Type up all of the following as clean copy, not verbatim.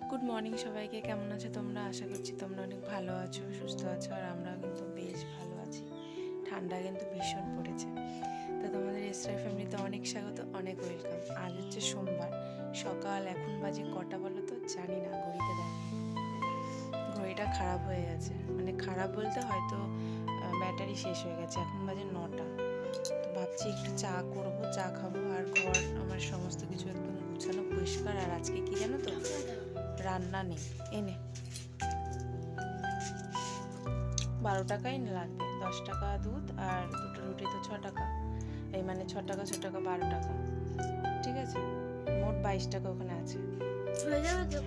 Good morning সবাইকে। কেমন আছো তোমরা? আশা করছি তোমরা অনেক ভালো আছো, সুস্থ আছো, আর আমরা কিন্তু বেশ ভালো আছি। ঠান্ডা কিন্তু ভীষণ পড়েছে। তো তোমাদের এসরাই ফ্যামিলিতে অনেক স্বাগত, অনেক ওয়েলকাম। আজ হচ্ছে সোমবার সকাল, এখন বাজে কটা বলো তো? জানি না, ঘড়িতে দেখো। ঘড়িটা খারাপ হয়ে গেছে, মানে খারাপ বলতে হয়তো ব্যাটারি শেষ হয়ে গেছে। এখন বাজে 9টা। তো ভাবছি একটু চা করব, চা খাবো, আর ঘর আমার সমস্ত কিছু একদম গুছানো পরিষ্কার। আর আজকে কি জানো তো, রান্না নেই। এনে 12 টাকাই লাগবে, 10 টাকা দুধ আর দুটো রুটি তো 6 টাকা। এই মানে 6 টাকা 6 টাকা 12 টাকা, ঠিক আছে? মোট 22 টাকা ওখানে আছে।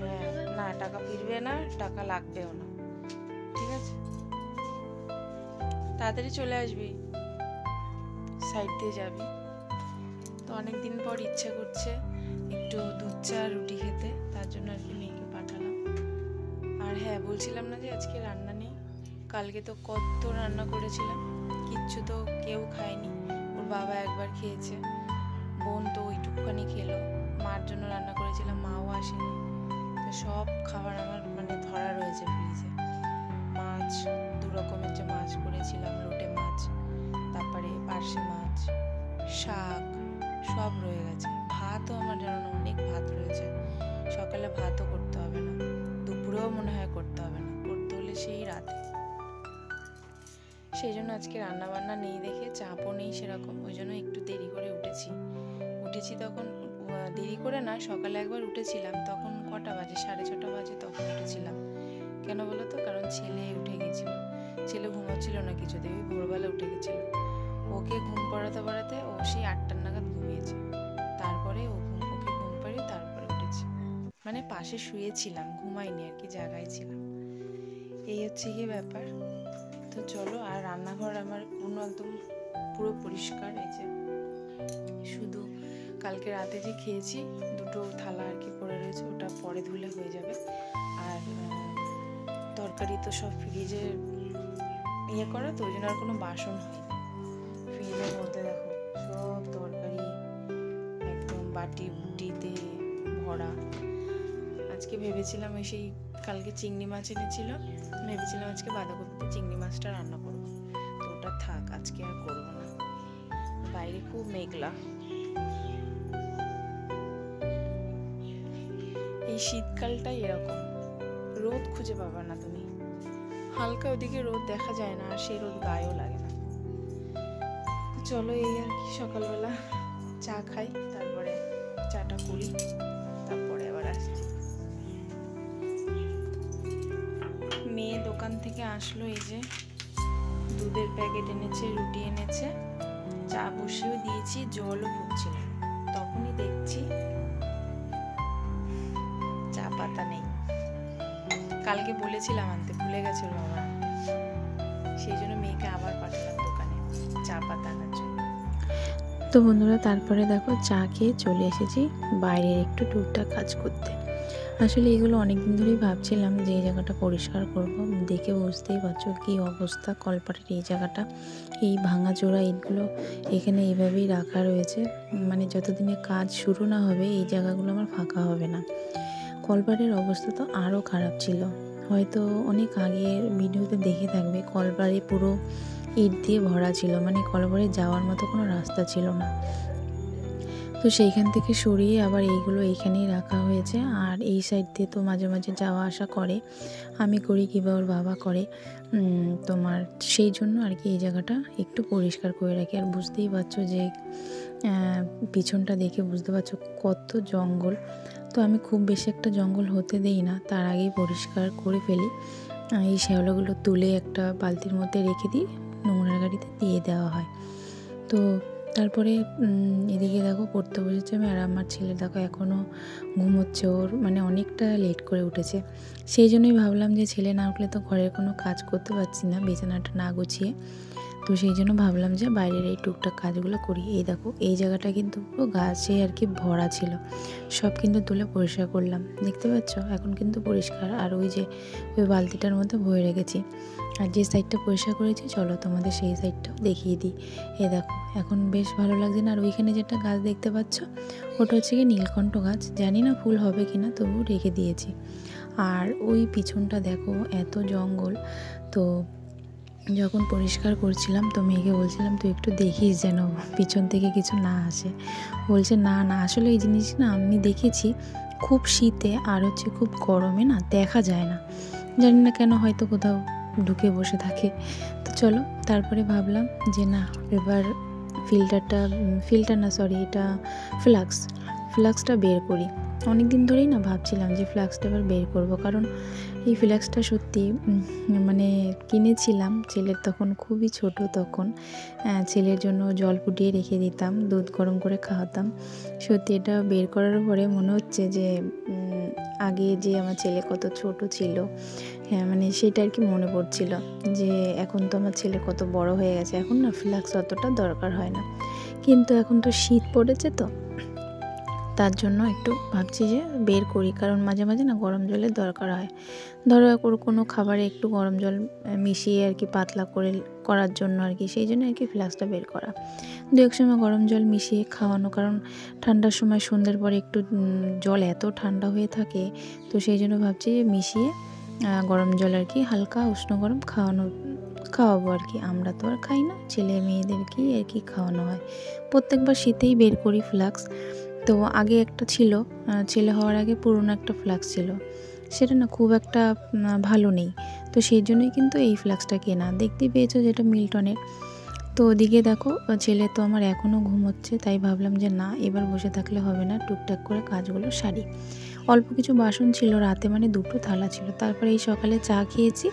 হ্যাঁ, না টাকা ফিরবে না, টাকা লাগবেও না, ঠিক আছে? তাড়াতাড়ি চলে আসবি, সাইড দিয়ে যাবি। তো অনেক দিন পর ইচ্ছে করছে একটু দুধ চা রুটি খেতে, তার জন্য আর কি মেয়েকে পাঠালাম। আর হ্যাঁ, বলছিলাম না যে আজকে রান্না নেই। কালকে তো কত রান্না করেছিলাম, কিচ্ছু তো কেউ খায়নি। ওর বাবা একবার খেয়েছে, বোন তো ওইটুকুখানি খেলো। মার জন্য রান্না করেছিলাম, মাও আসেনি। তো সব খাবার আমার মানে ধরা রয়েছে ফ্রিজে। মাছ, 2 রকমের যে মাছ করেছিলাম, লোটে মাছ, তারপরে পার্শে মাছ, শাক, সব রয়ে গেছে। ভাতও আমার জানো অনেক ভাত রয়েছে। সকালে ভাতও করতে হবে না, দুপুরেও মনে হয় করতে হবে না, করতে হলে সেই রাতে। সেই জন্য আজকে রান্না বান্না নেই দেখে চাপও নেই সেরকম, ওই জন্য একটু দেরি করে উঠেছি তখন। দেরি করে না, সকালে একবার উঠেছিলাম, তখন কটা বাজে, 6:30 বাজে, তখন উঠেছিলাম। কেন বলো তো? কারণ ছেলে উঠে গেছিল। ছেলে ঘুমাচ্ছিল না কিছুতেই, ওই ভোরবেলা উঠে গেছিল। ওকে ঘুম পাড়াতে পাড়াতে ও সেই 8টা নাগাদ ঘুমিয়েছে। তারপরে ওকে ঘুম পাড়িয়ে তারপরে উঠেছি। মানে পাশে শুয়েছিলাম, ঘুমাইনি আর কি, জায়গায় ছিলাম। এই হচ্ছে গিয়ে ব্যাপার। তো চলো। আর রান্নাঘর আমার একদম পুরো পরিষ্কার। এই যে শুধু কালকে রাতে যে খেয়েছি 2টো থালা আর কি পড়ে রয়েছে, ওটা পরে ধুলে হয়ে যাবে। আর তরকারি তো সব ফ্রিজে করা, তো ওই জন্য আর কোনো বাসন হয়নি। ফ্রিজের মধ্যে দেখো সব তরকারি একদম বাটি বুটিতে ভরা। আজকে ভেবেছিলাম সেই কালকে চিংড়ি মাছ এনেছিল, ভেবেছিলাম আজকে বাঁধাকপিতে চিংড়ি মাছটা রান্না করব, তো ওটা থাক, আজকে আর করবো না। বাইরে খুব মেঘলা। এই শীতকালটাই এরকম, রোদ খুঁজে পাবা না তুমি। হালকা ওদিকে রোদ দেখা যায় না, আর সেই রোদ গায়েও লাগে না। চলো, এই আর কি, সকালবেলা চা খাই, তারপরে চাটা করি, তারপরে আবার আসছি। মেয়ে দোকান থেকে আসলো, এই যে দুধের প্যাকেট এনেছে, রুটি এনেছে, চা বসিয়েও দিয়েছি, জলও ফুটছিল। তখনই দেখছি চা পাতা নেই। কালকে বলেছিলাম আনতে, ভুলে গেছে ওর বাবা আনতে। সেই জন্য মেয়েকে আবার পাঠালাম দোকানে চা পাতা আনার জন্য। তো বন্ধুরা, তারপরে দেখো চা খেয়ে চলে এসেছি বাইরের একটু টুকটাক কাজ করতে। আসলে এগুলো অনেকদিন ধরেই ভাবছিলাম যে এই জায়গাটা পরিষ্কার করব। দেখে বুঝতেই পারছো কী অবস্থা কলপাটের এই জায়গাটা। এই ভাঙাচোরা ইটগুলো এখানে এইভাবেই রাখা রয়েছে, মানে যতদিনে কাজ শুরু না হবে এই জায়গাগুলো আমার ফাঁকা হবে না। কলপাটের অবস্থা তো আরও খারাপ ছিল, হয়তো অনেক আগের ভিডিওতে দেখে থাকবে। কলপাড়ে পুরো ইট দিয়ে ভরা ছিল, মানে কলপাড়ে যাওয়ার মতো কোনো রাস্তা ছিল না। তো সেইখান থেকে সরিয়ে আবার এইগুলো এইখানেই রাখা হয়েছে। আর এই সাইড দিয়ে তো মাঝে মাঝে যাওয়া আসা করে, আমি করি কিংবা ওর বাবা করে। তোমার সেই জন্য আর কি এই জায়গাটা একটু পরিষ্কার করে রাখি। আর বুঝতেই পারছো যে পিছনটা দেখে বুঝতে পারছো কত জঙ্গল। তো আমি খুব বেশি একটা জঙ্গল হতে দেই না, তার আগেই পরিষ্কার করে ফেলি। এই শ্যাওলাগুলো তুলে একটা বালতির মধ্যে রেখে দিই, নোংরা গাড়িতে দিয়ে দেওয়া হয়। তো তারপরে এদিকে দেখো পড়তে বসেছে আমি, আর আমার ছেলে দেখো এখনও ঘুমোচ্ছে। ওর মানে অনেকটা লেট করে উঠেছে। সেই জন্যই ভাবলাম যে ছেলে না উঠলে তো ঘরের কোনো কাজ করতে পারছি না, বিছানাটা না গুছিয়ে। তো সেই জন্য ভাবলাম যে বাইরের এই টুকটাক কাজগুলো করি। এই দেখো এই জায়গাটা কিন্তু পুরো গাছে আর কি ভরা ছিল, সব কিন্তু তুলে পরিষ্কার করলাম, দেখতে পাচ্ছ এখন কিন্তু পরিষ্কার। আর ওই যে ওই বালতিটার মধ্যে বয়ে রেখেছি। আর যে সাইডটা পরিষ্কার করেছি চলো তোমাদের সেই সাইডটাও দেখিয়ে দিই। এই দেখো এখন বেশ ভালো লাগছে না। আর ওইখানে যেটা গাছ দেখতে পাচ্ছ ওটা হচ্ছে কি নীলকণ্ঠ গাছ, জানি না ফুল হবে কিনা, তবু রেখে দিয়েছি। আর ওই পিছনটা দেখো এত জঙ্গল। তো যখন পরিষ্কার করছিলাম তো মেয়েকে বলছিলাম তুই একটু দেখিস যেন পিছন থেকে কিছু না আসে। বলছে না না, আসলে এই জিনিস না আমি দেখেছি খুব শীতে আর হচ্ছে খুব গরমে না দেখা যায় না, জানি না কেন, হয়তো কোথাও ঢুকে বসে থাকে। তো চলো তারপরে ভাবলাম যে না এবার ফিল্টার না সরি এটা ফ্লাক্সটা বের করি। অনেক দিন ধরেই না ভাবছিলাম যে ফ্লাক্সটা এবার বের করব, কারণ এই ফ্লাক্সটা সত্যি মানে কিনেছিলাম ছেলের তখন খুবই ছোট, তখন ছেলের জন্য জল ফুটিয়ে রেখে দিতাম, দুধ গরম করে খাওয়াতাম। সত্যি এটা বের করার পরে মনে হচ্ছে যে আগে যে আমার ছেলে কত ছোট ছিল, হ্যাঁ মানে সেটা আর কি মনে পড়ছিল যে এখন তো আমার ছেলে কত বড় হয়ে গেছে, এখন না ফ্লাক্স অতটা দরকার হয় না। কিন্তু এখন তো শীত পড়েছে, তো তার জন্য একটু ভাবছি যে বের করি, কারণ মাঝে মাঝে না গরম জলের দরকার হয়। ধরো কোনো খাবারে একটু গরম জল মিশিয়ে আর কি পাতলা করে করার জন্য আর কি, সেই জন্য আর কি ফ্লাক্সটা বের করা। দু এক সময় গরম জল মিশিয়ে খাওয়ানো, কারণ ঠান্ডার সময় সন্ধ্যের পরে একটু জল এত ঠান্ডা হয়ে থাকে, তো সেই জন্য ভাবছি যে মিশিয়ে গরম জল আর কি হালকা উষ্ণ গরম খাওয়াবো আর কি। আমরা তো আর খাই না, ছেলে মেয়েদেরকেই আর কি খাওয়ানো হয়। প্রত্যেকবার শীতেই বের করি ফ্লাক্স। তো আগে একটা ছিল, ছেলে হওয়ার আগে পুরনো একটা ফ্লাক্স ছিল, সেটা না খুব একটা ভালো নেই, তো সেই জন্যই কিন্তু এই ফ্লাক্সটা কেনা। দেখতেই পেয়েছো যেটা মিল্টনের। তো ওদিকে দেখো ছেলে তো আমার এখনও ঘুমোচ্ছে, তাই ভাবলাম যে না এবার বসে থাকলে হবে না, টুকটাক করে কাজগুলো সারি। অল্প কিছু বাসন ছিল রাতে, মানে দুটো থালা ছিল, তারপরে এই সকালে চা খেয়েছি,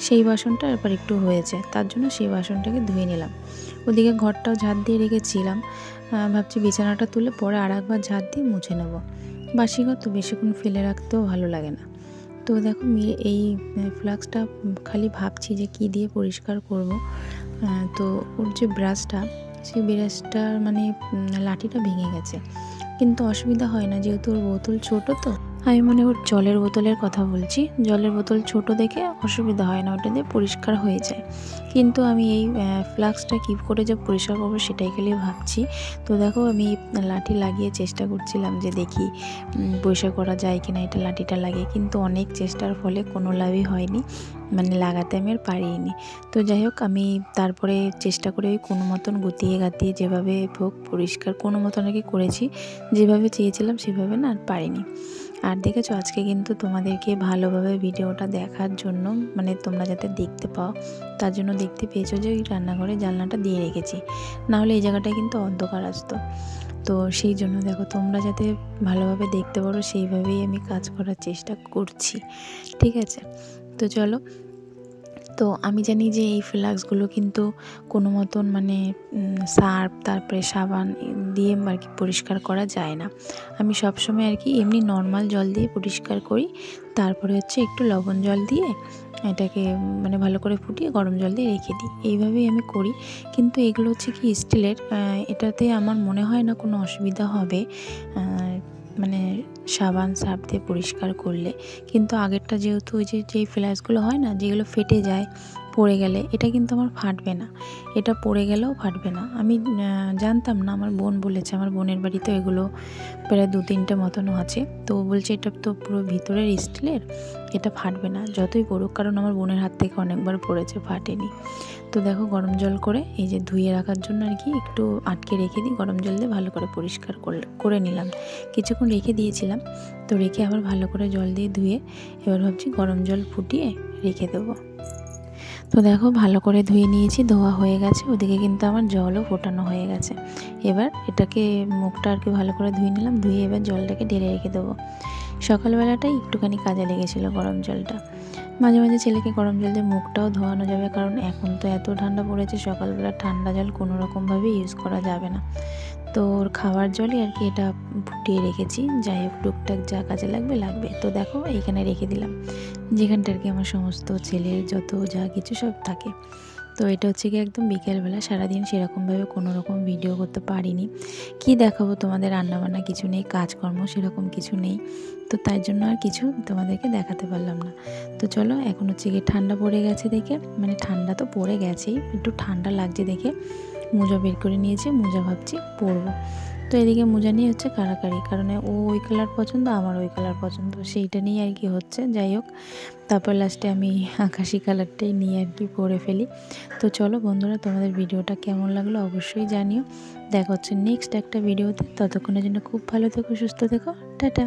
সেই বাসনটা এরপর একটু হয়েছে, তার জন্য সেই বাসনটাকে ধুয়ে নিলাম। ওদিকে ঘরটাও ঝাড় দিয়ে রেখেছিলাম, ভাবছি বিছানাটা তুলে পরে আর একবার ঝাড় দিয়ে মুছে নেব। বাসি ঘর তো বেশিক্ষণ ফেলে রাখতেও ভালো লাগে না। তো দেখো এই ফ্লাক্সটা খালি ভাবছি যে কি দিয়ে পরিষ্কার করব। তো ওর যে ব্রাশটা, সেই ব্রাশটার মানে লাঠিটা ভেঙে গেছে, কিন্তু অসুবিধা হয় না যেহেতু ওর বোতল ছোটো। তো আমি মনে ওর জলের বোতলের কথা বলছি, জলের বোতল ছোট দেখে অসুবিধা হয় না, ওটা দিয়ে পরিষ্কার হয়ে যায়। কিন্তু আমি এই ফ্লাক্সটা কী করে যে পরিষ্কার করবো সেটাই খালি ভাবছি। তো দেখো আমি লাঠি লাগিয়ে চেষ্টা করছিলাম যে দেখি পরিষ্কার করা যায় কিনা এটা লাঠিটা লাগিয়ে, কিন্তু অনেক চেষ্টার ফলে কোনো লাভই হয়নি, মানে লাগাতে আমি আর পারিনি। তো যাই হোক আমি তারপরে চেষ্টা করে ওই কোনো মতন গুতিয়ে গাতিয়ে যেভাবে হোক পরিষ্কার কোনো মতন আর কি করেছি, যেভাবে চেয়েছিলাম সেভাবে না আর পারিনি। আর দেখেছো আজকে কিন্তু তোমাদেরকে ভালোভাবে ভিডিওটা দেখার জন্য, মানে তোমরা যাতে দেখতে পাও তার জন্য দেখতে পেয়েছো যে ওই রান্নাঘরে জানলাটা দিয়ে রেখেছি, নাহলে এই জায়গাটায় কিন্তু অন্ধকার আসতো। তো সেই জন্য দেখো তোমরা যাতে ভালোভাবে দেখতে পারো সেইভাবেই আমি কাজ করার চেষ্টা করছি, ঠিক আছে। তো চলো, তো আমি জানি যে এই ফ্লাক্সগুলো কিন্তু কোনো মতন মানে সার্ফ তারপরে সাবান দিয়ে আর কি পরিষ্কার করা যায় না। আমি সবসময় আর কি এমনি নর্মাল জল দিয়ে পরিষ্কার করি, তারপরে হচ্ছে একটু লবণ জল দিয়ে এটাকে মানে ভালো করে ফুটিয়ে গরম জল দিয়ে রেখে দিই, এইভাবেই আমি করি। কিন্তু এগুলো হচ্ছে কি স্টিলের, এটাতে আমার মনে হয় না কোনো অসুবিধা হবে মানে সাবান সার্ফ দিয়ে পরিষ্কার করলে। কিন্তু আগেরটা যেহেতু ওই যেই ফ্লাক্সগুলো হয় না যেগুলো ফেটে যায় পড়ে গেলে, এটা কিন্তু আমার ফাটবে না, এটা পড়ে গেলেও ফাটবে না। আমি জানতাম না, আমার বোন বলেছে, আমার বোনের বাড়িতে এগুলো প্রায় 2-3টে মতনও আছে, তো বলছে এটা তো পুরো ভিতরের স্টিলের, এটা ফাটবে না যতই পড়ুক, কারণ আমার বোনের হাত থেকে অনেকবার পড়েছে, ফাটেনি। তো দেখো গরম জল করে এই যে ধুয়ে রাখার জন্য আর কি একটু আটকে রেখে দিই, গরম জল দিয়ে ভালো করে পরিষ্কার করে নিলাম। কিছুক্ষণ রেখে দিয়েছিলাম, তো রেখে আবার ভালো করে জল দিয়ে ধুয়ে এবার ভাবছি গরম জল ফুটিয়ে রেখে দেবো। তো দেখো ভালো করে ধুয়ে নিয়েছি, ধোয়া হয়ে গেছে, ওদিকে কিন্তু আমার জলও ফোটানো হয়ে গেছে। এবার এটাকে মুখটা আর কি ভালো করে ধুয়ে নিলাম, ধুয়ে এবার জলটাকে ঢেলে রেখে দেবো। সকালবেলাটাই একটুখানি কাজে লেগেছিল গরম জলটা, মাঝে মাঝে ছেলেকে গরম জল দিয়ে মুখটাও ধোয়ানো যাবে, কারণ এখন তো এত ঠান্ডা পড়েছে, সকালবেলা ঠান্ডা জল কোনো রকমভাবে ইউজ করা যাবে না। তো ওর খাওয়ার জলই আর কি এটা ফুটিয়ে রেখেছি, যাই হোক টুকটাক যা কাজে লাগবে। তো দেখো এইখানে রেখে দিলাম, যেখানটা আর কি আমার সমস্ত ছেলের যত যা কিছু সব থাকে। তো এটা হচ্ছে কি একদম বিকেলবেলা, সারাদিন সেরকমভাবে কোনো রকম ভিডিও করতে পারিনি। কি দেখাবো তোমাদের, রান্নাবান্না কিছু নেই, কাজকর্ম সেরকম কিছু নেই, তো তাই জন্য আর কিছু তোমাদেরকে দেখাতে পারলাম না। তো চলো, এখন হচ্ছে গিয়ে ঠান্ডা পড়ে গেছে দেখে, মানে ঠান্ডা তো পড়ে গেছেই, একটু ঠান্ডা লাগছে দেখে মোজা বের করে নিয়েছি, মোজা ভাবছি পরবো। তো এদিকে মোজা নিয়ে হচ্ছে কাড়াকাড়ি, কারণ ও ওই কালার পছন্দ, আমার ওই কালার পছন্দ, সেইটা নিয়ে আর কি হচ্ছে। যাই হোক, তারপর লাস্টে আমি আকাশি কালারটাই নিয়ে আর কি পরে ফেলি। তো চলো বন্ধুরা, তোমাদের ভিডিওটা কেমন লাগলো অবশ্যই জানিও। দেখা হচ্ছে নেক্সট একটা ভিডিওতে, ততক্ষণের জন্য খুব ভালো থেকো, সুস্থ থেকো, টাটা।